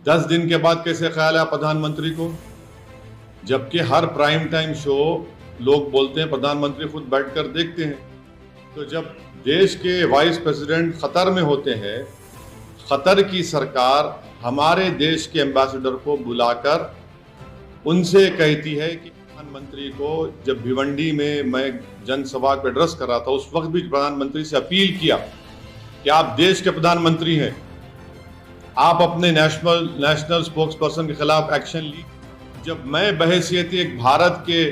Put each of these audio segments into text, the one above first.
10 दिन के बाद कैसे ख्याल है प्रधानमंत्री को, जबकि हर प्राइम टाइम शो लोग बोलते हैं, प्रधानमंत्री खुद बैठकर देखते हैं। तो जब देश के वाइस प्रेसिडेंट खतर में होते हैं, खतर की सरकार हमारे देश के एम्बेसडर को बुलाकर उनसे कहती है कि प्रधानमंत्री को, जब भिवंडी में मैं जनसभा को एड्रेस कर रहा था उस वक्त भी प्रधानमंत्री से अपील किया कि आप देश के प्रधानमंत्री हैं, आप अपने नेशनल स्पोक्स पर्सन के खिलाफ एक्शन ली। जब मैं बहैसियत एक भारत के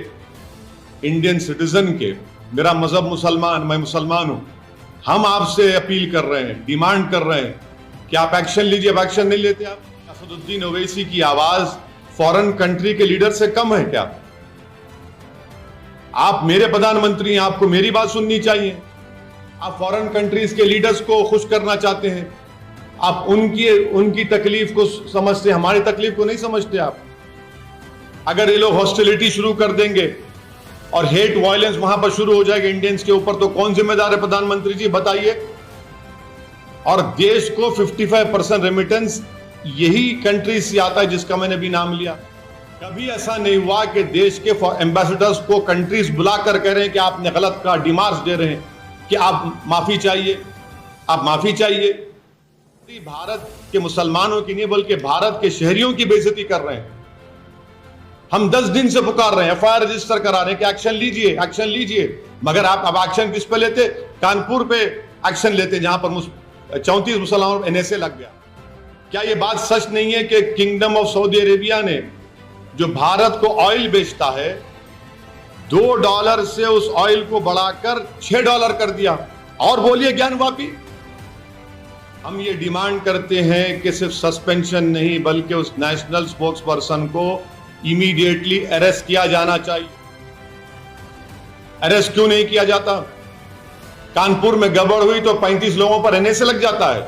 इंडियन सिटीजन के, मेरा मजहब मुसलमान, मैं मुसलमान हूं, हम आपसे अपील कर रहे हैं, डिमांड कर रहे हैं कि आप एक्शन लीजिए। अब एक्शन नहीं लेते आप। असदुद्दीन ओवैसी की आवाज फॉरेन कंट्री के लीडर से कम है क्या? आप मेरे प्रधानमंत्री हैं, आपको मेरी बात सुननी चाहिए। आप फॉरेन कंट्रीज के लीडर्स को खुश करना चाहते हैं, आप उनकी तकलीफ को समझते, हमारी तकलीफ को नहीं समझते आप। अगर ये लोग हॉस्टिलिटी शुरू कर देंगे और हेट वायलेंस वहां पर शुरू हो जाएगा इंडियंस के ऊपर, तो कौन जिम्मेदार है? प्रधानमंत्री जी बताइए। और देश को 55% रेमिटेंस यही कंट्री से आता है जिसका मैंने भी नाम लिया। कभी ऐसा नहीं हुआ कि देश के एम्बेसडर्स को कंट्रीज बुलाकर कह रहे हैं कि आपने गलत कहा, डिमार्च दे रहे हैं कि आप माफी चाहिए, आप माफी चाहिए। भारत के मुसलमानों की नहीं बल्कि भारत के शहरियों की बेइज्जती कर रहे हैं। हम 10 दिन से पुकार रहे हैं, एफआईआर रजिस्टर करा रहे हैं कि एक्शन लीजिए, एक्शन लीजिए, मगर आप अब एक्शन किस पे लेते? कानपुर पे एक्शन लेते जहां पर 34 मुसलमानों पर एनएसए लग गया। क्या यह बात सच नहीं है कि किंगडम ऑफ सऊदी अरेबिया ने, जो भारत को ऑयल बेचता है, $2 से उस ऑयल को बढ़ाकर $6 कर दिया? और बोलिए ज्ञानवापी। हम ये डिमांड करते हैं कि सिर्फ सस्पेंशन नहीं बल्कि उस नेशनल स्पोक्स पर्सन को इमीडिएटली अरेस्ट किया जाना चाहिए। अरेस्ट क्यों नहीं किया जाता? कानपुर में गड़बड़ हुई तो 35 लोगों पर एनएसए लग जाता है।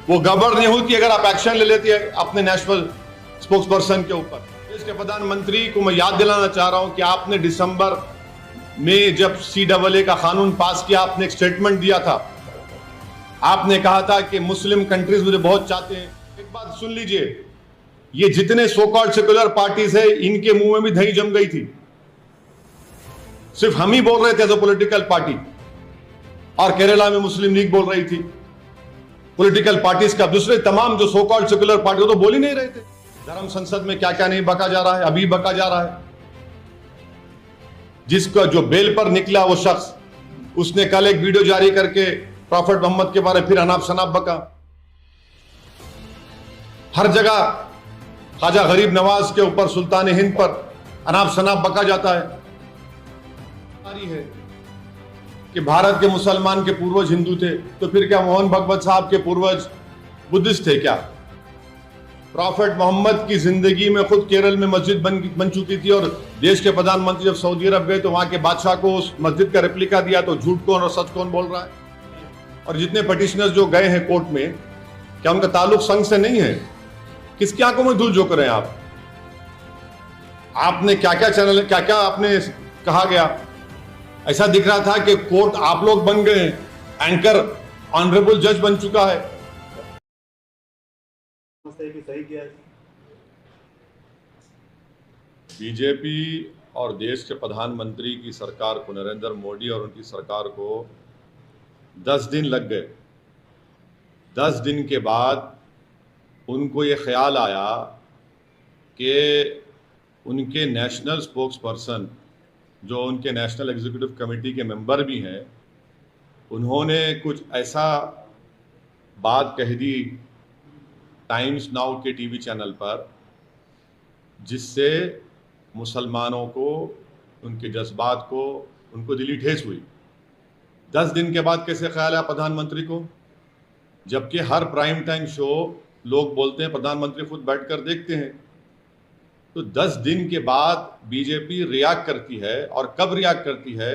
वो गड़बड़ नहीं होती अगर आप एक्शन ले लेते हैं अपने नेशनल स्पोक्स पर्सन के ऊपर। देश के प्रधानमंत्री को मैं याद दिलाना चाह रहा हूं कि आपने दिसंबर में जब CAA का कानून पास किया, आपने एक स्टेटमेंट दिया था। आपने कहा था कि मुस्लिम कंट्रीज मुझे बहुत चाहते हैं। एक बात सुन लीजिए, ये जितने सो कॉल्ड सेक्युलर पार्टीज है, इनके मुंह में भी दही जम गई थी। सिर्फ हम ही बोल रहे थे एज अ पॉलिटिकल पार्टी, और केरला में मुस्लिम लीग बोल रही थी पॉलिटिकल पार्टीज का। दूसरे तमाम जो सो कॉल्ड सेक्युलर पार्टी तो बोल ही नहीं रहे थे। धर्म संसद में क्या क्या नहीं बका जा रहा है, अभी बका जा रहा है। जिसका जो बेल पर निकला वो शख्स, उसने कल एक वीडियो जारी करके प्रॉफेट मोहम्मद के बारे में फिर अनाप शनाप बका। हर जगह ख्वाजा गरीब नवाज के ऊपर, सुल्तान हिंद पर अनाप शनाप बका जाता है कि भारत के मुसलमान के पूर्वज हिंदू थे, तो फिर क्या मोहन भगवत साहब के पूर्वज बुद्धिस्ट थे क्या? प्रॉफेट मोहम्मद की जिंदगी में खुद केरल में मस्जिद बन चुकी थी, और देश के प्रधानमंत्री जब सऊदी अरब गए तो वहां के बादशाह को उस मस्जिद का रेप्लिका दिया। तो झूठ कौन और सच कौन बोल रहा है? और जितने पिटिशनर्स जो गए हैं कोर्ट में, क्या उनका ताल्लुक संघ से नहीं है? किसकी आंखों में धूल झोंक रहे हैं आप? आपने क्या क्या चैनल, क्या क्या आपने कहा गया? ऐसा दिख रहा था कि कोर्ट आप लोग बन गए, एंकर ऑनरेबल जज बन चुका है। बीजेपी और देश के प्रधानमंत्री की सरकार को, नरेंद्र मोदी और उनकी सरकार को 10 दिन लग गए। 10 दिन के बाद उनको ये ख्याल आया कि उनके नेशनल स्पोक्स पर्सन, जो उनके नेशनल एग्जीक्यूटिव कमेटी के मेंबर भी हैं, उन्होंने कुछ ऐसा बात कह दी टाइम्स नाउ के टीवी चैनल पर, जिससे मुसलमानों को, उनके जज्बात को, उनको दिली ठेस हुई। 10 दिन के बाद कैसे ख्याल है प्रधानमंत्री को, जबकि हर प्राइम टाइम शो लोग बोलते हैं, प्रधानमंत्री खुद बैठकर देखते हैं। तो 10 दिन के बाद बीजेपी रिएक्ट करती है, और कब रिएक्ट करती है?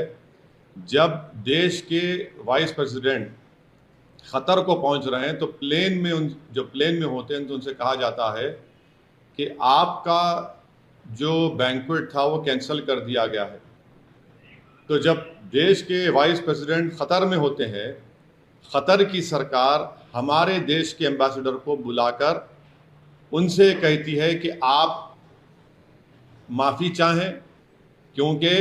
जब देश के वाइस प्रेसिडेंट खतर को पहुंच रहे हैं, तो प्लेन में होते हैं तो उनसे कहा जाता है कि आपका जो बैंक्वेट था वो कैंसिल कर दिया गया है। तो जब देश के वाइस प्रेसिडेंट खतर में होते हैं, खतर की सरकार हमारे देश के एम्बेसडर को बुलाकर उनसे कहती है कि आप माफ़ी चाहें, क्योंकि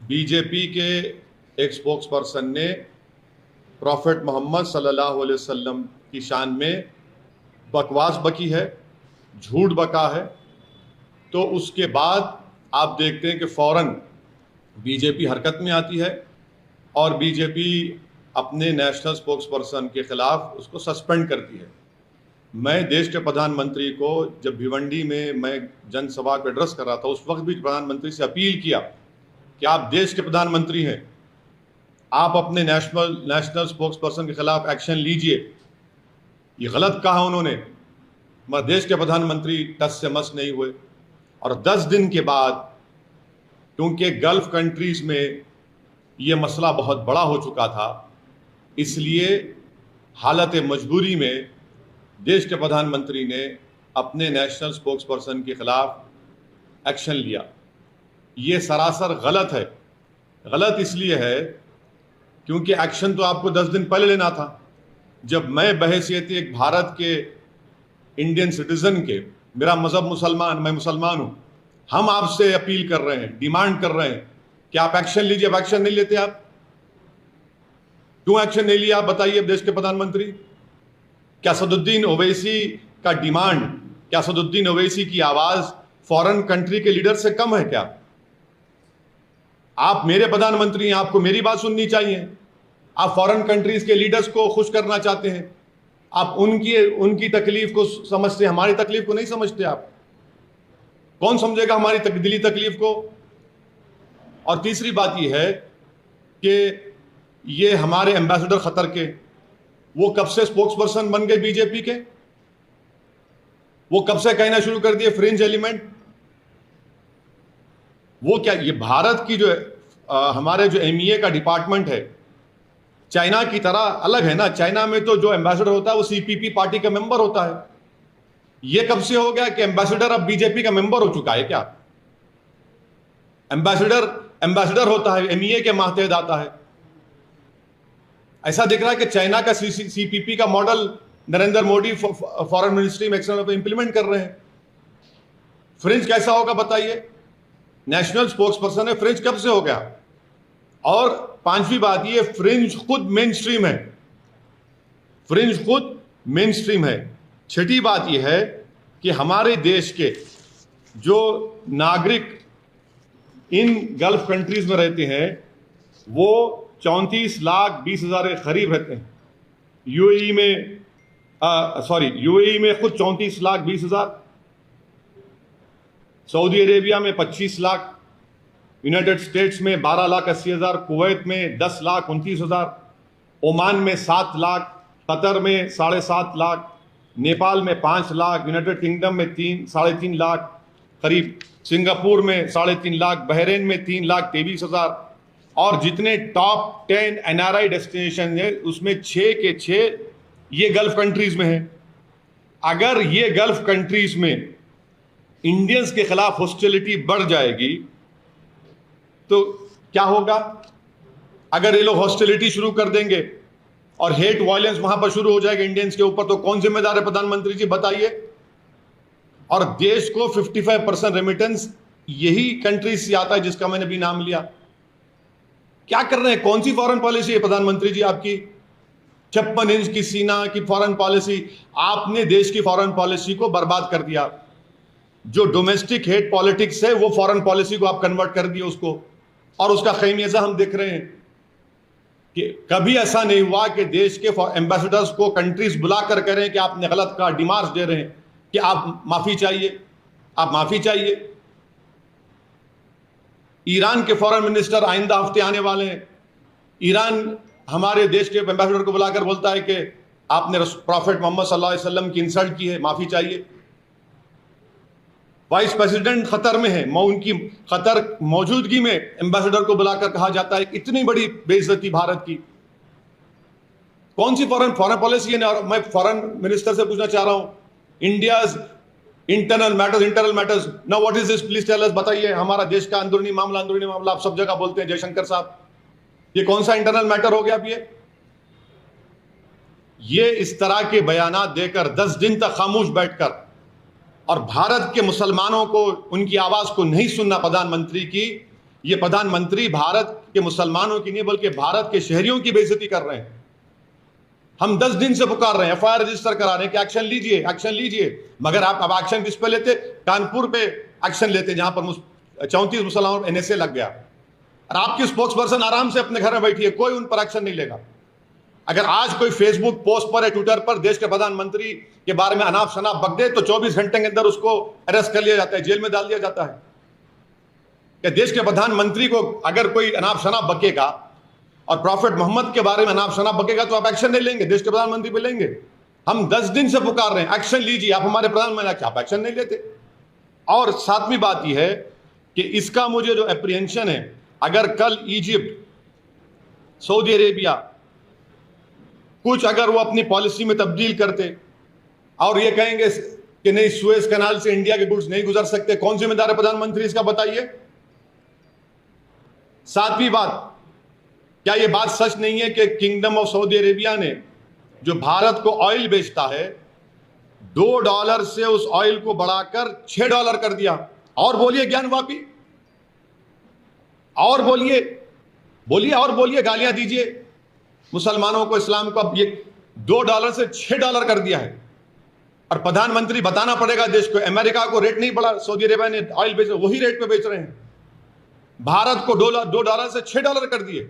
बीजेपी के एक स्पोक्स पर्सन ने प्रॉफेट मोहम्मद सल्लल्लाहु अलैहि वसल्लम की शान में बकवास बकी है, झूठ बका है। तो उसके बाद आप देखते हैं कि फ़ौरन बीजेपी हरकत में आती है और बीजेपी अपने नेशनल स्पोक्स पर्सन के खिलाफ उसको सस्पेंड करती है। मैं देश के प्रधानमंत्री को जब भिवंडी में मैं जनसभा को एड्रेस कर रहा था, उस वक्त भी प्रधानमंत्री से अपील किया कि आप देश के प्रधानमंत्री हैं, आप अपने नेशनल स्पोक्स पर्सन के खिलाफ एक्शन लीजिए। ये गलत कहा उन्होंने, मगर देश के प्रधानमंत्री टस से मस नहीं हुए। और 10 दिन के बाद, क्योंकि गल्फ कंट्रीज में ये मसला बहुत बड़ा हो चुका था, इसलिए हालत मजबूरी में देश के प्रधानमंत्री ने अपने नेशनल स्पोक्स पर्सन के खिलाफ एक्शन लिया। ये सरासर गलत है। गलत इसलिए है क्योंकि एक्शन तो आपको 10 दिन पहले लेना था। जब मैं बहैसियत एक भारत के इंडियन सिटीजन के, मेरा मजहब मुसलमान, मैं मुसलमान हूं, हम आपसे अपील कर रहे हैं, डिमांड कर रहे हैं कि आप एक्शन लीजिए। अब एक्शन नहीं लेते आप, क्यों एक्शन नहीं लिया आप बताइए देश के प्रधानमंत्री? क्या असदुद्दीन ओवैसी का डिमांड, क्या असदुद्दीन ओवैसी की आवाज फॉरेन कंट्री के लीडर से कम है क्या? आप मेरे प्रधानमंत्री हैं, आपको मेरी बात सुननी चाहिए। आप फॉरेन कंट्रीज के लीडर्स को खुश करना चाहते हैं, आप उनकी तकलीफ को समझते, हमारी तकलीफ को नहीं समझते। आप कौन समझेगा हमारी दिली तकलीफ को? और तीसरी बात यह है कि ये हमारे एम्बेसडर खतर के, वो कब से स्पोक्स पर्सन बन गए बीजेपी के? वो कब से कहना शुरू कर दिए फ्रिंज एलिमेंट? वो क्या, ये भारत की जो हमारे जो एमईए का डिपार्टमेंट है, चाइना की तरह अलग है ना। चाइना में तो जो एम्बेसडर होता है वो सीपीपी पार्टी का मेंबर होता है। ये कब से हो गया कि एम्बेसडर अब बीजेपी का मेंबर हो चुका है क्या? एम्बेसडर होता है, एमईए के मातहत आता है। ऐसा दिख रहा है कि चाइना का सीपीपी का model Narendra Modi foreign ministry में एक्सटर्नल पे इंप्लीमेंट कर रहे हैं। फ्रिंज कैसा होगा बताइए? नेशनल स्पोक्स पर्सन है, फ्रिंज कब से हो गया? और पांचवी बात, ये फ्रिंज खुद मेन स्ट्रीम है, फ्रिंज खुद मेन स्ट्रीम है। छठी बात यह है कि हमारे देश के जो नागरिक इन गल्फ कंट्रीज में रहते हैं वो 34,20,000 के करीब रहते हैं। यूएई में खुद 34,20,000, सऊदी अरेबिया में 25 लाख, यूनाइटेड स्टेट्स में 12,80,000, कुवैत में 10,29,000, ओमान में 7 लाख, कतर में 7.5 लाख, नेपाल में 5 लाख, यूनाइटेड किंगडम में 3-3.5 लाख करीब, सिंगापुर में 3.5 लाख, बहरीन में 3,23,000। और जितने टॉप 10 एनआरआई डेस्टिनेशन है उसमें 6 के 6 ये गल्फ कंट्रीज में है। अगर ये गल्फ कंट्रीज में इंडियंस के खिलाफ हॉस्टिलिटी बढ़ जाएगी तो क्या होगा? अगर ये लोग हॉस्टिलिटी शुरू कर देंगे और हेट वायलेंस वहां पर शुरू हो जाएगा इंडियंस के ऊपर, तो कौन जिम्मेदार है? प्रधानमंत्री जी बताइए। और देश को 55% रेमिटेंस यही कंट्रीज से आता है जिसका मैंने भी नाम लिया। क्या कर रहे हैं? कौन सी फॉरेन पॉलिसी है प्रधानमंत्री जी आपकी? 56 इंच की सीना की फॉरेन पॉलिसी। आपने देश की फॉरेन पॉलिसी को बर्बाद कर दिया। जो डोमेस्टिक हेट पॉलिटिक्स है वो फॉरेन पॉलिसी को आप कन्वर्ट कर दिए उसको, और उसका खैमियाजा हम देख रहे हैं कि कभी ऐसा नहीं हुआ कि देश के एम्बेसडर्स को कंट्रीज बुलाकर कह रहे हैं कि आपने गलत कहा, डिमांड्स दे रहे हैं कि आप माफी चाहिए, आप माफी चाहिए। ईरान के फॉरेन मिनिस्टर आइंदा हफ्ते आने वाले हैं। ईरान हमारे देश के एम्बेसडर को बुलाकर बोलता है कि आपने प्रॉफेट मोहम्मद सल्लल्लाहु अलैहि वसल्लम की इंसल्ट की है, माफी चाहिए। वाइस प्रेसिडेंट खतर में है, उनकी खतर मौजूदगी में एम्बेसडर को बुलाकर कहा जाता है इतनी बड़ी बेइज्जती भारत की। कौन सी फॉरेन पॉलिसी है? और मैं फॉरेन मिनिस्टर से पूछना चाह रहा हूं, India's internal matters now what is this, please tell us, बताइए। हमारा देश का अंदरूनी मामला आप सब जगह बोलते हैं जयशंकर साहब, ये कौन सा इंटरनल मैटर हो गया अब? ये ये इस तरह के बयानात देकर 10 दिन तक खामोश बैठकर और भारत के मुसलमानों को उनकी आवाज़ को नहीं सुनना प्रधानमंत्री की, ये प्रधानमंत्री भारत के मुसलमानों की नहीं बल्कि भारत के शहरियों की बेइज्जती कर रहे हैं। हम 10 दिन से पुकार रहे हैं, एफआईआर रजिस्टर करा रहे हैं कि एक्शन लीजिए, एक्शन लीजिए, मगर आप अब एक्शन किस पे लेते? कानपुर पे एक्शन लेते जहां पर 34 मुसलमानों एनएसए लग गया, और आपकी स्पोक्स पर्सन आराम से अपने घर में बैठी है, कोई उन पर एक्शन नहीं लेगा। अगर आज कोई फेसबुक पोस्ट पर या ट्विटर पर देश के प्रधानमंत्री के बारे में अनाप शनाप बक दे तो 24 घंटे के अंदर उसको अरेस्ट कर लिया जाता है, जेल में डाल दिया जाता है। कि देश के प्रधानमंत्री को अगर कोई अनाप शनाप बकेगा और प्रॉफिट मोहम्मद के बारे में अनाप शनाप बकेगा तो आप एक्शन नहीं लेंगे, देश के प्रधानमंत्री पे लेंगे। हम 10 दिन से पुकार रहे हैं, एक्शन लीजिए, आप हमारे प्रधानमंत्री, आप एक्शन नहीं लेते। और सातवीं बात यह है कि इसका मुझे जो एप्रीहेंशन है, अगर कल इजिप्ट, सऊदी अरेबिया कुछ अगर वो अपनी पॉलिसी में तब्दील करते और ये कहेंगे कि नहीं सुएज कैनाल से इंडिया के गुड्स नहीं गुजर सकते, कौन जिम्मेदार है प्रधानमंत्री इसका बताइए। सातवीं बात, क्या यह बात सच नहीं है कि किंगडम ऑफ सऊदी अरेबिया ने जो भारत को ऑयल बेचता है $2 से उस ऑयल को बढ़ाकर $6 कर दिया? और बोलिए ज्ञानवापी, और बोलिए बोलिए और बोलिए, गालियां दीजिए मुसलमानों को, इस्लाम को। अब ये $2 से $6 कर दिया है और प्रधानमंत्री बताना पड़ेगा देश को, अमेरिका को रेट नहीं बढ़ा, सऊदी अरेबिया ने ऑयल बेच, वही रेट पे बेच रहे हैं। भारत को $2 से $6 कर दिए।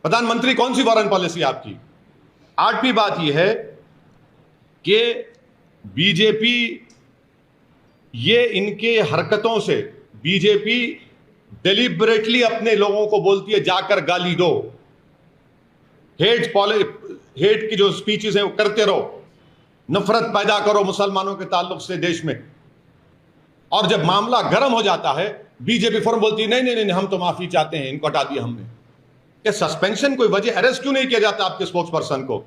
प्रधानमंत्री कौन सी फॉरेन पॉलिसी आपकी? आठवीं बात यह है कि बीजेपी, ये इनके हरकतों से बीजेपी डेलिबरेटली अपने लोगों को बोलती है जाकर गाली दो, हेट की जो स्पीचेस हैं वो करते रहो, नफरत पैदा करो मुसलमानों के ताल्लुक से देश में। और जब मामला गर्म हो जाता है बीजेपी फौरन बोलती है नहीं नहीं नहीं, हम तो माफी चाहते हैं, इनको हटा दिया हमने। क्या सस्पेंशन कोई वजह, अरेस्ट क्यों नहीं किया जाता आपके स्पोक्स पर्सन को?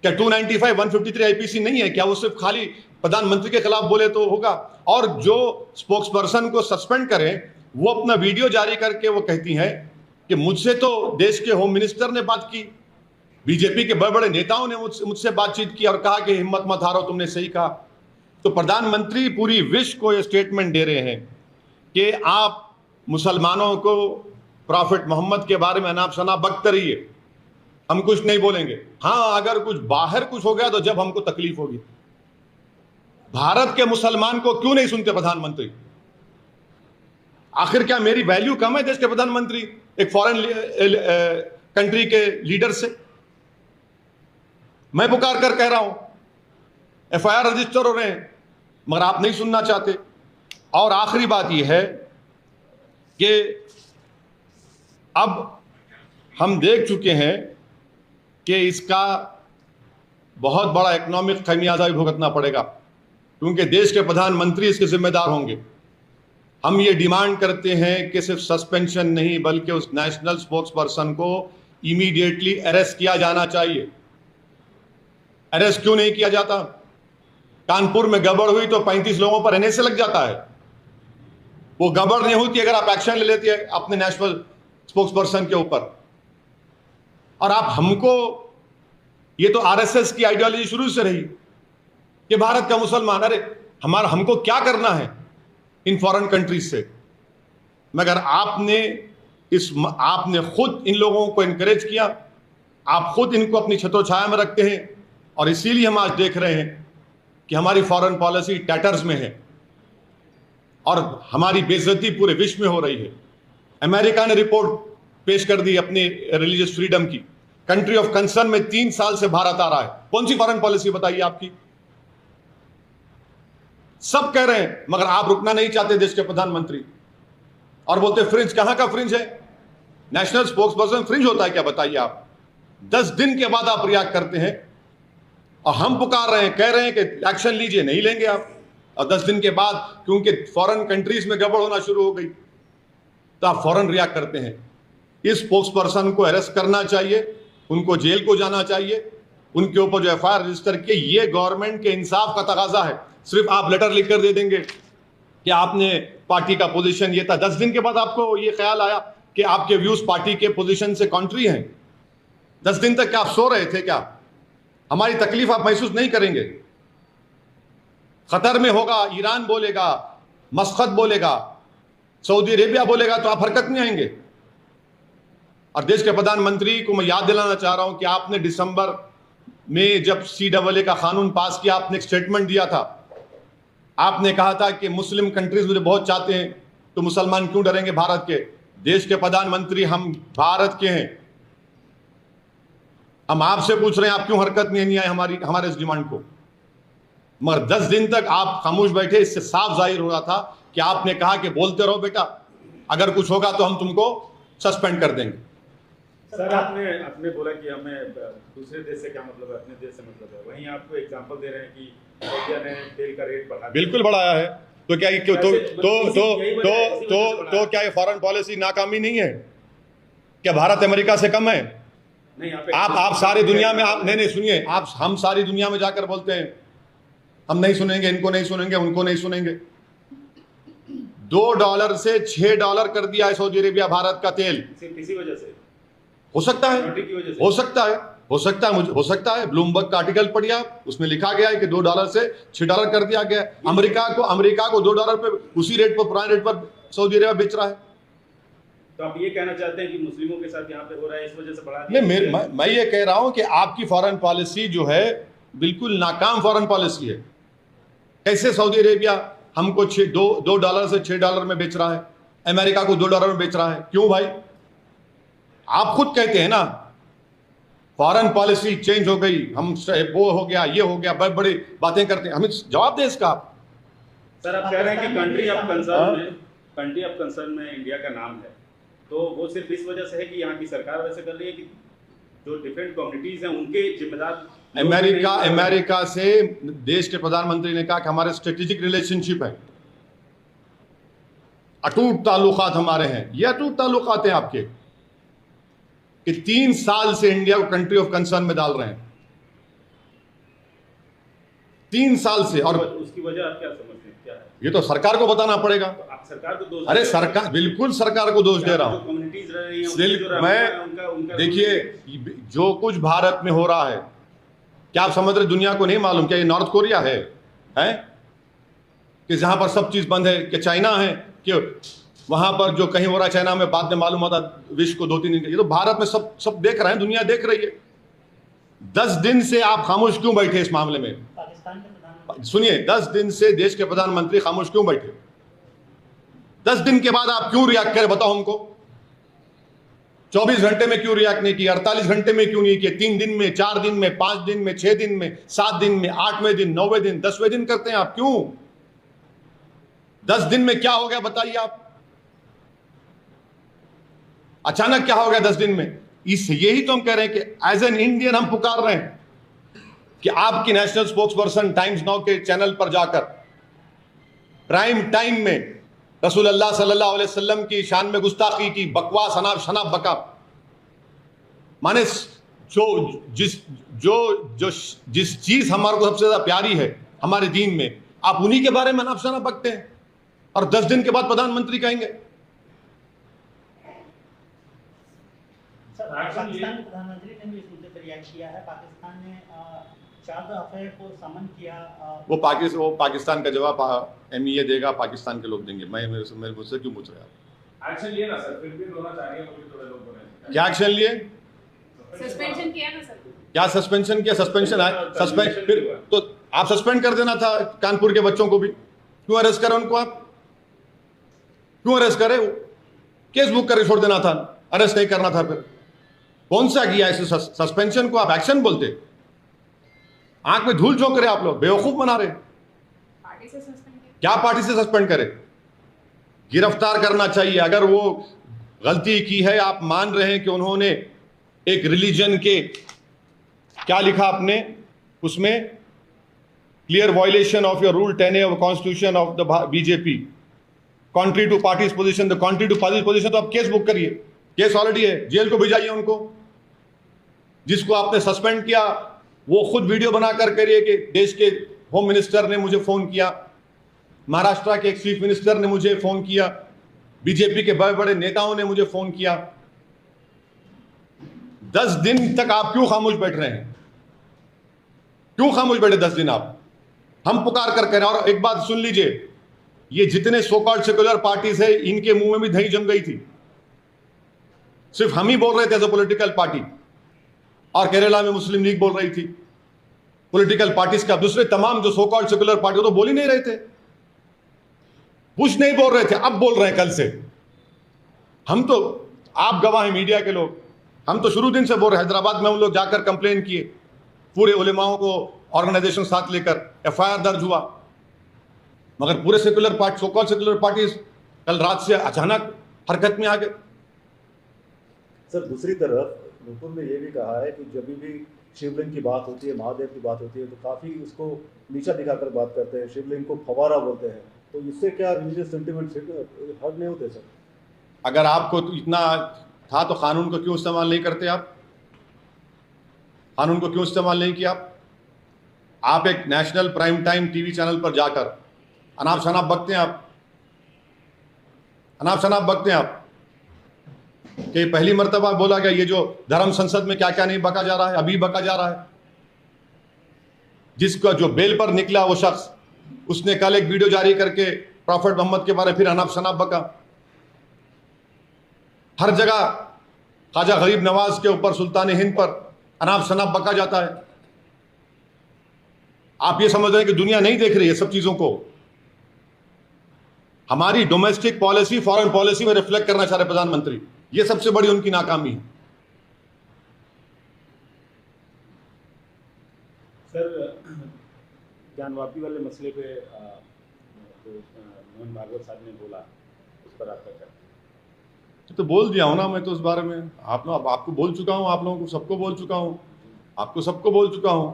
क्या 295 153 आईपीसी नहीं है क्या? वो सिर्फ खाली प्रधानमंत्री के खिलाफ बोले तो होगा? और जो स्पोक्स पर्सन को सस्पेंड करें वो अपना वीडियो जारी करके वो कहती हैं कि मुझसे तो देश के होम मिनिस्टर ने बात की, बीजेपी के बड़े बड़े नेताओं ने मुझसे बातचीत की और कहा कि हिम्मत मत हारो, तुमने सही कहा। तो प्रधानमंत्री पूरी विश्व को यह स्टेटमेंट दे रहे हैं कि आप मुसलमानों को प्रॉफिट मोहम्मद के बारे में अनाप शनाप बकते रहिए, हम कुछ नहीं बोलेंगे। हाँ, अगर कुछ बाहर कुछ हो गया तो जब हमको तकलीफ होगी। भारत के मुसलमान को क्यों नहीं सुनते प्रधानमंत्री? आखिर क्या मेरी वैल्यू कम है देश के प्रधानमंत्री एक फॉरेन कंट्री के लीडर से? मैं पुकार कर कह रहा हूं, एफआईआर रजिस्टर हो रहे हैं, मगर आप नहीं सुनना चाहते। और आखिरी बात यह है कि अब हम देख चुके हैं कि इसका बहुत बड़ा इकोनॉमिक खमियाजा भी भुगतना पड़ेगा, क्योंकि देश के प्रधानमंत्री इसके जिम्मेदार होंगे। हम ये डिमांड करते हैं कि सिर्फ सस्पेंशन नहीं बल्कि उस नेशनल स्पोक्स पर्सन को इमीडिएटली अरेस्ट किया जाना चाहिए। अरेस्ट क्यों नहीं किया जाता? कानपुर में गड़बड़ हुई तो 35 लोगों पर एनएसए लग जाता है। वो गड़बड़ नहीं होती अगर आप एक्शन ले लेते हैं अपने नेशनल स्पोक्स पर्सन के ऊपर। और आप हमको, ये तो आरएसएस की आइडियोलॉजी शुरू से रही कि भारत का मुसलमान, अरे हमको क्या करना है इन फॉरेन कंट्रीज से? मगर आपने खुद इन लोगों को एनकरेज किया, आप खुद इनको अपनी छतोछाया में रखते हैं, और इसीलिए हम आज देख रहे हैं कि हमारी फॉरेन पॉलिसी टैटर्स में है और हमारी बेइज्जती पूरे विश्व में हो रही है। अमेरिका ने रिपोर्ट पेश कर दी अपनी रिलीजियस फ्रीडम की, कंट्री ऑफ कंसर्न में 3 साल से भारत आ रहा है। कौन सी फॉरेन पॉलिसी बताइए आपकी? सब कह रहे हैं, मगर आप रुकना नहीं चाहते देश के प्रधानमंत्री, और बोलते फ्रिंज। कहां का फ्रिंज है? नेशनल स्पोक्स पर्सन फ्रिंज होता है क्या? बताइए आप। 10 दिन के बाद आप रिएक्ट करते हैं और हम पुकार रहे हैं, कह रहे हैं कि एक्शन लीजिए, नहीं लेंगे आप। और 10 दिन के बाद क्योंकि फॉरेन कंट्रीज में गड़बड़ होना शुरू हो गई तो आप फौरन रिएक्ट करते हैं। इस स्पोक्स पर्सन को अरेस्ट करना चाहिए, उनको जेल को जाना चाहिए, उनके ऊपर जो एफआईआर रजिस्टर किए, ये गवर्नमेंट के इंसाफ का तकाजा है। सिर्फ आप लेटर लिख कर दे देंगे कि आपने पार्टी का पोजीशन ये था, 10 दिन के बाद आपको ये ख्याल आया कि आपके व्यूज पार्टी के पोजीशन से कॉन्ट्री हैं। 10 दिन तक क्या आप सो रहे थे क्या? हमारी तकलीफ आप महसूस नहीं करेंगे? खतर में होगा, ईरान बोलेगा, मस्कत बोलेगा, सऊदी अरेबिया बोलेगा, तो आप हरकत में आएंगे। और देश के प्रधानमंत्री को मैं याद दिलाना चाह रहा हूं कि आपने दिसंबर में जब CAA का कानून पास किया, आपने एक स्टेटमेंट दिया था। आपने कहा था कि मुस्लिम कंट्रीज मुझे बहुत चाहते हैं, तो मुसलमान क्यों डरेंगे भारत के? देश के प्रधानमंत्री हम भारत के हैं, हम आपसे पूछ रहे हैं आप क्यों हरकत में नहीं आए हमारे इस डिमांड को? मगर 10 दिन तक आप खामोश बैठे। इससे साफ जाहिर हो रहा था कि आपने कहा कि बोलते रहो बेटा, अगर कुछ होगा तो हम तुमको सस्पेंड कर देंगे। सर आपने बोला कि हमें दूसरे देश से क्या मतलब है, अपने देश से मतलब है। वहीं आपको एग्जांपल दे रहे हैं कि इंडिया ने तेल का रेट बढ़ा, बिल्कुल बढ़ाया है। तो क्या क्या ये फॉरेन पॉलिसी नाकामी नहीं है? क्या भारत अमेरिका से कम है? नहीं, आप सारी दुनिया में आप नहीं सुनिए, आप हम सारी दुनिया में जाकर बोलते हैं हम नहीं सुनेंगे, इनको नहीं सुनेंगे, उनको नहीं सुनेंगे। $2 से $6 कर दिया है सऊदी अरेबिया भारत का तेल। इसी वजह से हो सकता है, हो सकता है, हो सकता है, मुझे हो सकता है। ब्लूमबर्ग का आर्टिकल पढ़िए आप, उसमें लिखा गया है कि $2 से $6 कर दिया गया। अमेरिका को $2 पे, उसी रेट पर, पुराने रेट पर सऊदी अरेबिया बेच रहा है। तो आप ये कहना चाहते हैं कि मुस्लिमों के साथ यहाँ पे हो रहा है, इस वजह से बढ़ा दिया? नहीं, मैं ये कह रहा हूं कि आपकी फॉरेन पॉलिसी जो है बिल्कुल नाकाम फॉरेन पॉलिसी है। कैसे सऊदी अरेबिया हमको $2 से $6 में बेच रहा है, अमेरिका को $2 में बेच रहा है? क्यों भाई? आप खुद कहते हैं ना फॉरेन पॉलिसी चेंज हो गई, हम वो हो गया, ये हो गया, बड़े बड़ी बातें करते हैं। हमें जवाब दें इसका आप। सर आप कह रहे हैं कि कंट्री ऑफ कंसर्न में इंडिया का नाम है, तो वो सिर्फ इस वजह से है कि यहाँ की सरकार वैसे कर रही है कि जो डिफरेंट कम्युनिटीज हैं उनके जिम्मेदार अमेरिका से देश के प्रधानमंत्री ने कहा कि हमारे स्ट्रेटेजिक रिलेशनशिप है, अटूट ताल्लुकात हमारे हैं। ये अटूट ताल्लुकात हैं आपके कि 3 साल से इंडिया को कंट्री ऑफ कंसर्न में डाल रहे हैं, 3 साल से। और उसकी वजह आप क्या समझते हैं, क्या है? ये तो सरकार को बताना पड़ेगा। तो आप सरकार को दोष? अरे सरकार, बिल्कुल सरकार को दोष दे रहा हूं। मैं देखिए, जो कुछ भारत में हो रहा है, क्या आप समझ रहे दुनिया को नहीं मालूम? क्या ये नॉर्थ कोरिया है कि जहां पर सब चीज बंद है? कि चाइना है कि वहां पर जो कहीं हो रहा है चाइना में बाद में मालूम होता विश्व को 2-3 दिन? ये तो भारत में सब देख रहे हैं, दुनिया देख रही है। 10 दिन से आप खामोश क्यों बैठे इस मामले में? सुनिए, 10 दिन से देश के प्रधानमंत्री खामोश क्यों बैठे? 10 दिन के बाद आप क्यों रिएक्ट करें, बताओ हमको। 24 घंटे में क्यों रिएक्ट नहीं किया? 48 घंटे में क्यों नहीं किया? 3 दिन में, 4 दिन में, 5 दिन में, 6 दिन में, 7 दिन में, 8वें दिन, 9वें दिन, 10वें दिन करते हैं आप क्यों? 10 दिन में क्या हो गया बताइए आप? अचानक क्या हो गया 10 दिन में? यही तो हम कह रहे हैं कि एज एन इंडियन हम पुकार रहे हैं कि आपकी national spokes person times now के चैनल पर जाकर प्राइम टाइम में रसूलुल्लाह सल्लल्लाहु अलैहि वसल्लम की शान में गुस्ताखी की, बकवास, अनाप शनाप बका, माने जिस चीज हमारे को सबसे ज्यादा प्यारी है हमारे दीन में, आप उन्हीं के बारे में अनाप शनाप बकते हैं और 10 दिन के बाद प्रधानमंत्री कहेंगे। पाकिस्तान के प्रधानमंत्री ने भी इस मुद्दे पर रिएक्ट किया है। पाकिस्तान ने 4 दफे को समन किया। वो पाकिस्तान का जवाब MEA देगा, पाकिस्तान के लोग देंगे। मैं मुझसे क्यों पूछ रहे हैं आप? एक्शन लिए ना सर, फिर भी होना चाहिए, थोड़े लोग बोले। क्या एक्शन लिए? सस्पेंशन किया ना सर। क्या सस्पेंशन किया? सस्पेंशन है, सस्पेंड फिर तो आप सस्पेंड कर देना था कानपुर के बच्चों को भी। क्यों अरेस्ट करें उनको? आप क्यों अरेस्ट करें? केस बुक करके छोड़ देना था, अरेस्ट नहीं करना था। फिर कौन सा किया इस सस्पेंशन को आप एक्शन बोलते? आंख में धूल झोंक रहे आप लोग, बेवकूफ बना रहे। पार्टी से सस्पेंड क्या पार्टी से सस्पेंड करे? गिरफ्तार करना चाहिए। अगर वो गलती की है, आप मान रहे हैं कि उन्होंने एक रिलीजन के, क्या लिखा आपने उसमें, clear violation of your rule 10A of constitution of the BJP, contrary to parties position, the contrary to parties position, तो आप केस बुक करिए। केस ऑलरेडी है, जेल को भेजाइए उनको। जिसको आपने सस्पेंड किया वो खुद वीडियो बनाकर करिए कि देश के होम मिनिस्टर ने मुझे फोन किया, महाराष्ट्र के एक चीफ मिनिस्टर ने मुझे फोन किया, बीजेपी के बड़े बड़े नेताओं ने मुझे फोन किया। 10 दिन तक आप क्यों खामोश बैठ रहे हैं? क्यों खामोश बैठे 10 दिन आप? हम पुकार कर कह रहे हैं। और एक बात सुन लीजिए, ये जितने सो कॉल्ड सेक्युलर पार्टीज है, इनके मुंह में भी दही जम गई थी। सिर्फ हम ही बोल रहे थे एज ए पॉलिटिकल पार्टी, और केरला में मुस्लिम लीग बोल रही थी। पॉलिटिकल पार्टीज का दूसरे तमाम जो सो कॉल्ड सेक्युलर पार्टी तो बोल ही नहीं रहे थे, कुछ नहीं बोल रहे थे, अब बोल रहे हैं कल से। हम तो, आप गवाह हैं मीडिया के लोग, हम तो शुरू दिन से बोल रहे हैं। हैदराबाद में हम लोग जाकर कंप्लेन किए, पूरे उलेमाओं को ऑर्गेनाइजेशन साथ लेकर FIR दर्ज हुआ, मगर पूरे secular party, so called secular parties कल रात से अचानक हरकत में आ गए। सर दूसरी तरफ नूपुर ने यह भी कहा है कि जब भी शिवलिंग की बात होती है, महादेव की बात होती है, तो काफ़ी उसको नीचा दिखाकर बात करते हैं, शिवलिंग को फवारा बोलते हैं। तो इससे क्या रिलीजियस सेंटिमेंट हर्ट नहीं होते सर? अगर आपको तो इतना था तो कानून को क्यों इस्तेमाल नहीं करते आप? कानून को क्यों इस्तेमाल नहीं किया आप? एक national prime time TV channel पर जाकर अनाप शनाप बकते हैं आप, अनाप शनाप बकते हैं आप कि पहली मर्तबा बोला गया ये जो धर्म संसद में क्या क्या नहीं बका जा रहा है, अभी बका जा रहा है। जिसका जो बेल पर निकला वो शख्स, उसने कल एक वीडियो जारी करके प्रॉफेट मोहम्मद के बारे में फिर अनाप शनाप बका। हर जगह ख्वाजा गरीब नवाज के ऊपर, सुल्तान हिंद पर अनाप शनाप बका जाता है। आप ये समझ रहे हैं कि दुनिया नहीं देख रही है सब चीजों को? हमारी डोमेस्टिक पॉलिसी फॉरेन पॉलिसी में रिफ्लेक्ट करना चाह रहे प्रधानमंत्री, ये सबसे बड़ी उनकी नाकामी है। सर ज्ञानवापी वाले मसले पे जो मोहन भागवत साहब ने बोला, उस पर आपका क्या? तो बोल दिया हूं ना मैं तो उस बारे में। आपको बोल चुका हूं, आप लोगों को सबको बोल चुका हूं, आपको सबको बोल चुका हूं।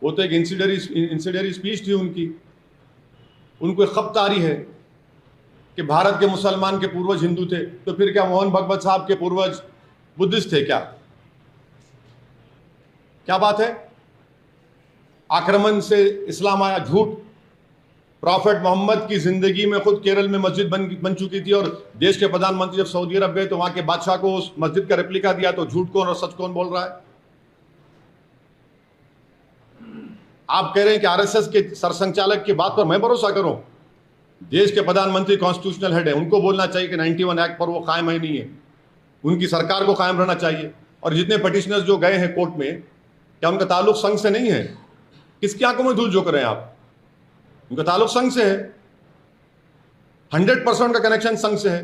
वो तो एक इंसिडेंटरी स्पीच थी उनकी। उनको एक खपत आ रही है कि भारत के मुसलमान के पूर्वज हिंदू थे, तो फिर क्या मोहन भागवत साहब के पूर्वज बुद्धिस्ट थे क्या? क्या बात है? आक्रमण से इस्लाम आया, झूठ। प्रॉफेट मोहम्मद की जिंदगी में खुद केरल में मस्जिद बन चुकी थी, और देश के प्रधानमंत्री जब सऊदी अरब गए तो वहां के बादशाह को उस मस्जिद का रेप्लिका दिया। तो झूठ कौन और सच कौन बोल रहा है? आप कह रहे हैं कि RSS के सरसंघचालक की बात पर मैं भरोसा करूं? देश के प्रधानमंत्री कॉन्स्टिट्यूशनल हेड है, उनको बोलना चाहिए कि 91 एक्ट पर वो कायम है नहीं है, उनकी सरकार को कायम रहना चाहिए। और जितने पिटिशनर्स जो गए हैं कोर्ट में, क्या उनका ताल्लुक संघ से नहीं है? किसकी आंखों में धूल झोंक रहे हैं आप? उनका ताल्लुक संघ से है, 100% का कनेक्शन संघ से है।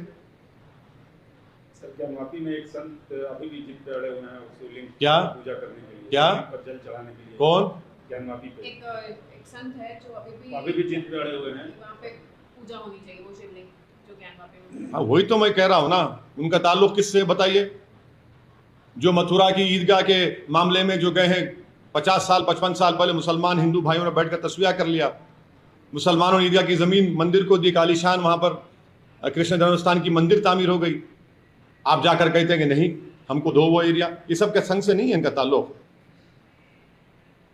सर ज्ञानवापी में एक संत अभी भी जिद पे अड़े हुए हैं शिवलिंग क्या? पूजा करने के लिए, क्या? पर जल चढ़ाने के लिए। कौन? ज्ञानवापी पे एक संत है जो अभी भी जिद पे अड़े हुए हैं, वहाँ पे पूजा होनी चाहिए, वो शिवलिंग जो ज्ञानवापी में। हाँ, वही तो मैं कह रहा हूं ना। उनका ताल्लुक किससे बताइए? जो मथुरा की ईदगाह के मामले में जो गए हैं, 50 साल 55 साल पहले मुसलमान हिंदू भाइयों ने बैठकर तस्वीर कर लिया। मुसलमानों ने ईदगाह की ज़मीन मंदिर को दी, आलीशान वहाँ पर कृष्ण जन्मस्थान की मंदिर तामीर हो गई। आप जाकर कहते हैं कि नहीं, हमको दो वो एरिया। ये सब के संघ से नहीं है इनका ताल्लुक।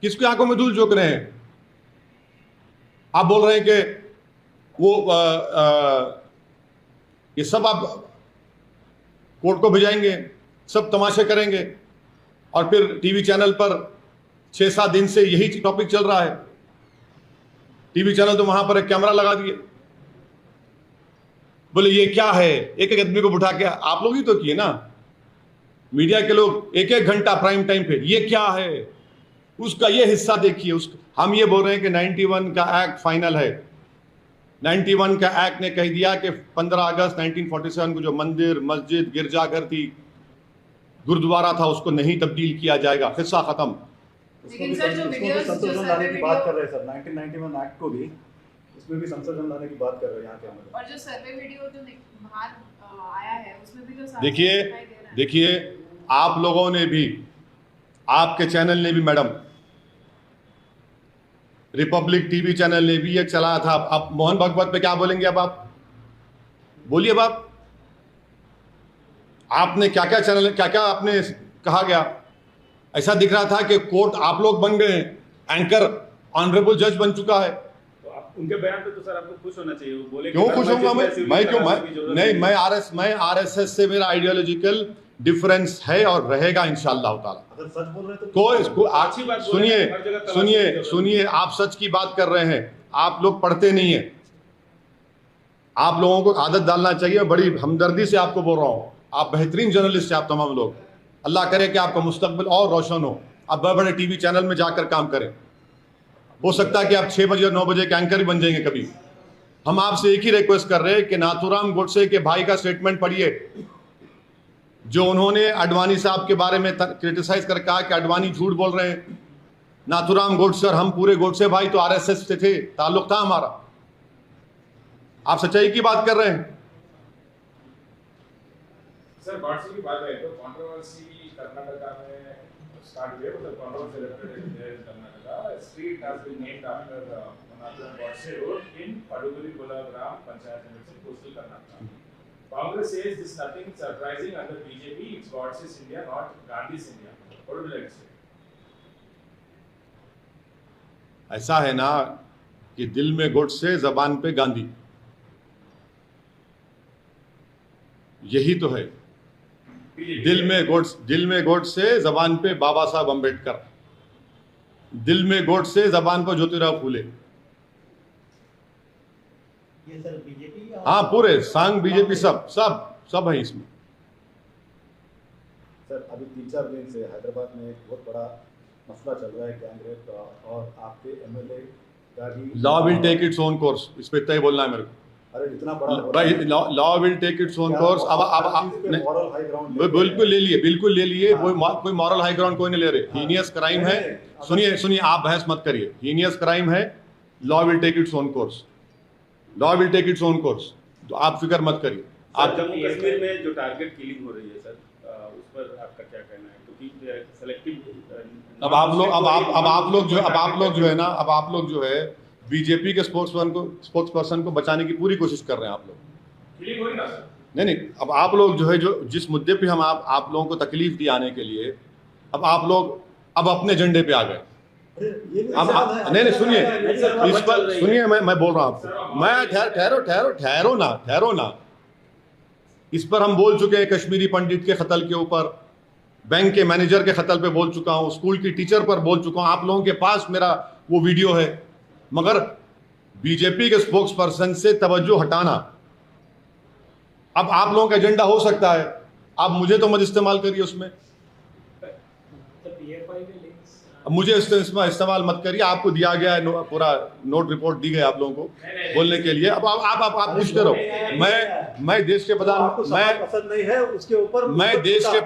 किसकी आंखों में धूल झोंक रहे हैं? आप बोल रहे हैं कि वो ये सब आप कोर्ट को भिजाएंगे, सब तमाशे करेंगे, और फिर टीवी चैनल पर 6-7 दिन से यही टॉपिक चल रहा है। टीवी चैनल तो वहां पर एक कैमरा लगा दिए, बोले ये क्या है, एक एक आदमी को उठा के। आप लोग ही तो किए ना, मीडिया के लोग, 1-1 घंटा प्राइम टाइम पे ये क्या है, उसका ये हिस्सा देखिए। हम ये बोल रहे हैं कि 91 का एक्ट फाइनल है। 91 का एक्ट ने कह दिया कि 15 अगस्त 1947 को जो मंदिर, मस्जिद, गिरजाघर थी, गुरुद्वारा था, उसको नहीं तब्दील किया जाएगा, किस्सा खत्म। लेकिन सर जो वीडियोस, जो संशोधन लाने सर्वे की बात कर वीडियो रहे हैं सर, 1991 एक्ट को भी, उसमें भी संशोधन लाने की बात कर रहे हैं यहाँ के अंदर। और जो सर्वे वीडियो जो बाहर आया है उसमें भी तो साफ देखिए दिखाई दे रहा है। देखिए, आप लोगों ने भी, आपके चैनल ने भी, मैडम रिपब्लिक टीवी चैनल ने भी ये चलाया था। आप मोहन भागवत पे क्या बोलेंगे? अब आप बोलिए। अब आपने क्या क्या चैनल, क्या क्या आपने कहा गया? ऐसा दिख रहा था कि कोर्ट आप लोग बन गए, एंकर ऑनरेबल जज बन चुका है। तो आप उनके बयान पे तो सर आपको खुश होना चाहिए। वो बोले क्यों खुश होऊंगा मैं क्यों? मैं नहीं, मैं RSS से मेरा आइडियोलॉजिकल डिफरेंस है और रहेगा इंशाअल्लाह ताला। अगर सच बोल रहे हैं तो कोई अच्छी बात बोल रहे हैं, हर जगह तलाशी सुनिए की जरूरत सुनिए, आप सच की बात कर रहे हैं, आप लोग पढ़ते नहीं है। आप लोगों को आदत डालना चाहिए, बड़ी हमदर्दी से आपको बोल रहा हूं, आप बेहतरीन जर्नलिस्ट हैं आप तमाम लोग। अल्लाह करे कि आपका मुस्तकबिल और रोशन हो, आप बड़े बड़े टीवी चैनल में जाकर काम करें। हो सकता है कि आप 6 बजे और 9 बजे के एंकर भी बन जाएंगे कभी। हम आपसे एक ही रिक्वेस्ट कर रहे हैं कि नाथूराम गोडसे के भाई का स्टेटमेंट पढ़िए, जो उन्होंने अडवाणी साहब के बारे में क्रिटिसाइज कर कहा कि अडवाणी झूठ बोल रहे हैं। नाथूराम गोडसे और हम पूरे गोडसे भाई तो आरएसएस से थे, ताल्लुक था हमारा। आप सच्चाई की बात कर रहे हैं। सर गॉडसे की बात है तो कंट्रोवर्सी कर्नाटका में स्टार्ट हुई, मतलब controversy elected Karnataka street has been named after Nathuram Godse road in Paduguri gram panchayat unit coastal Karnataka. Congress says this is nothing surprising under BJP. It's Godse's India, not Gandhi's India. What would you like to say? ऐसा है ना कि दिल में गोडसे, जबान पे गांधी, यही तो है। दिल में गोडसे, जबान पे बाबा साहब अंबेडकर, दिल में गोडसे, जबान पर ज्योतिराव फूले। ये सर बीजेपी हाँ, पूरे सांग बीजेपी सब है इसमें। सर अभी 3-4 दिन से हैदराबाद में एक बहुत बड़ा मसला चल रहा है गैंग रेप का, और आपके एमएलए का भी law will take its own course, इस पे तय बोलना है मेरे को। अरे इतना बड़ा भाई, law will take its own course. अब मॉरल हाई ग्राउंड बिल्कुल ले लिए। कोई मॉरल हाई ग्राउंड कोई नहीं ले रहे। हीनियस क्राइम है। सुनिए, आप बहस मत करिए। हीनियस क्राइम है, law will take its own course, law will take its own course. तो आप फिक्र मत करिए। आप जम्मू कश्मीर में जो टारगेट किलिंग हो रही है सर, उस पर आपका क्या कहना है? क्योंकि सेलेक्टिव अब आप लोग जो है बीजेपी के स्पोक्स पर्सन को बचाने की पूरी कोशिश कर रहे हैं। आप लोग किलिंग हुई ना सर? नहीं, अब आप लोग जो है, जो जिस मुद्दे पे हम आप लोगों को तकलीफ दी आने के लिए, अब आप लोग अब अपने एजेंडे पे आ गए। अब नहीं, सुनिए, इस पर सुनिए, मैं बोल रहा हूं आपको। मैं ठहरो ना। इस पर हम बोल चुके हैं, कश्मीरी पंडित के कत्ल के ऊपर, बैंक के मैनेजर के कत्ल पे बोल चुका हूं, स्कूल की टीचर पर बोल चुका हूं। आप लोगों के पास मेरा वो वीडियो है। मगर बीजेपी के स्पोक्स पर्सन से तवज्जो हटाना अब आप लोगों का एजेंडा हो सकता है। आप मुझे तो मत इस्तेमाल करिए उसमें, अब मुझे इस्तेमाल मत करिए। आपको दिया गया है पूरा नोट रिपोर्ट दी गई आप लोगों को बोलने के लिए। अब आप पूछते रहो। मैं देश के पसंद नहीं है उसके ऊपर, मैं देश के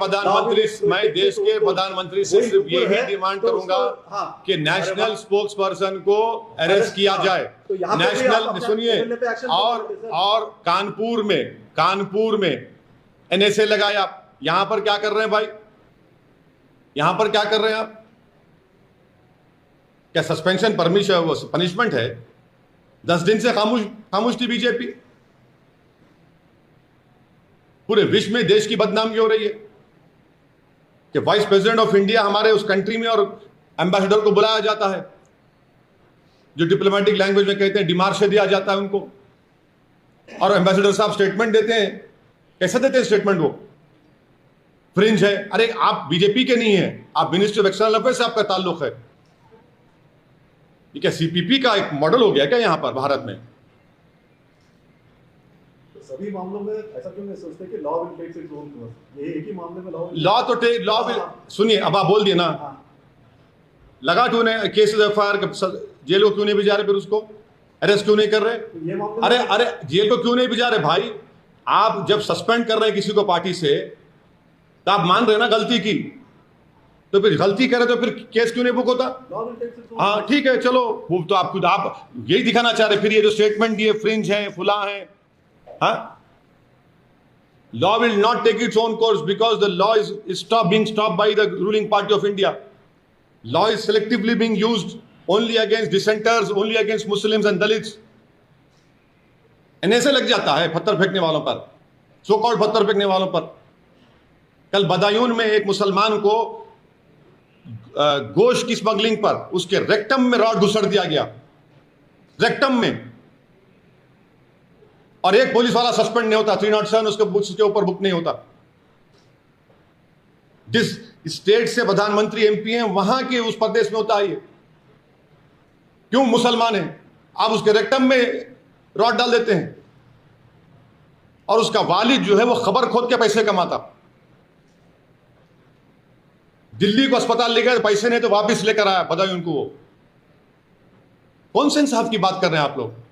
प्रधानमंत्री से सिर्फ यही डिमांड करूंगा कि नेशनल स्पोक्स पर्सन को अरेस्ट किया जाए। नेशनल सुनिए, और कानपुर में एनएसए लगाया। यहां पर क्या कर रहे हैं भाई? यहां पर क्या कर रहे हैं आप? क्या सस्पेंशन पनिशमेंट है? 10 दिन से खामोश थी बीजेपी। पूरे विश्व में देश की बदनामी हो रही है कि वाइस प्रेसिडेंट ऑफ इंडिया हमारे उस कंट्री में, और एम्बेसडर को बुलाया जाता है, जो डिप्लोमेटिक लैंग्वेज में कहते हैं डिमार्शे दिया जाता है उनको, और एम्बेसडर साहब स्टेटमेंट देते हैं। कैसे देते हैं स्टेटमेंट? वो फ्रिंज है। अरे आप बीजेपी के नहीं है, आप मिनिस्ट्री ऑफ एक्सटर्नल अफेयर्स से आपका ताल्लुक है। ये क्या सीपीपी का एक मॉडल हो गया क्या यहाँ पर भारत में? तो सभी मामलों में ऐसा क्यों नहीं सोचते कि law will take its own course? ये एक ही मामले में लॉ विल सुनिए, अब आप बोल दिए ना, लगा क्यों नहीं केसेस एफआईआर, जेल को क्यों नहीं भिजा रहे? फिर उसको अरेस्ट क्यों नहीं कर रहे? अरे जेल को क्यों नहीं भिजा रहे भाई? आप जब सस्पेंड कर रहे हैं किसी को पार्टी से, तो आप मान रहे ना गलती की, तो फिर गलती करे तो फिर केस क्यों नहीं बुक होता? हाँ ठीक है, चलो, वो तो आप यही दिखाना चाह रहे। फिर ये जो स्टेटमेंट दिए फ्रिंज है, फुला है। हाँ, law will not take its own course because the law is being stopped by the ruling party of India. Law is selectively being used only against dissenters, only against Muslims and Dalits. NSA लग जाता है पत्थर फेंकने वालों पर, so called पत्थर फेंकने वालों पर। कल बदायूं में एक मुसलमान को गोश्त की स्मगलिंग पर उसके रेक्टम में रॉड घुसड़ दिया गया, रेक्टम में, और एक पुलिस वाला सस्पेंड नहीं होता, 307 उसके ऊपर बुक नहीं होता। जिस स्टेट से प्रधानमंत्री एमपी हैं वहां के उस प्रदेश में होता है ये। क्यों मुसलमान है आप उसके रेक्टम में रॉड डाल देते हैं, और उसका वालिद जो है वो खबर खोद के पैसे कमाता। दिल्ली को अस्पताल ले गए, पैसे नहीं तो वापस लेकर आया, बताइए उनको वो कौन से इंसाफ की बात कर रहे हैं आप लोग।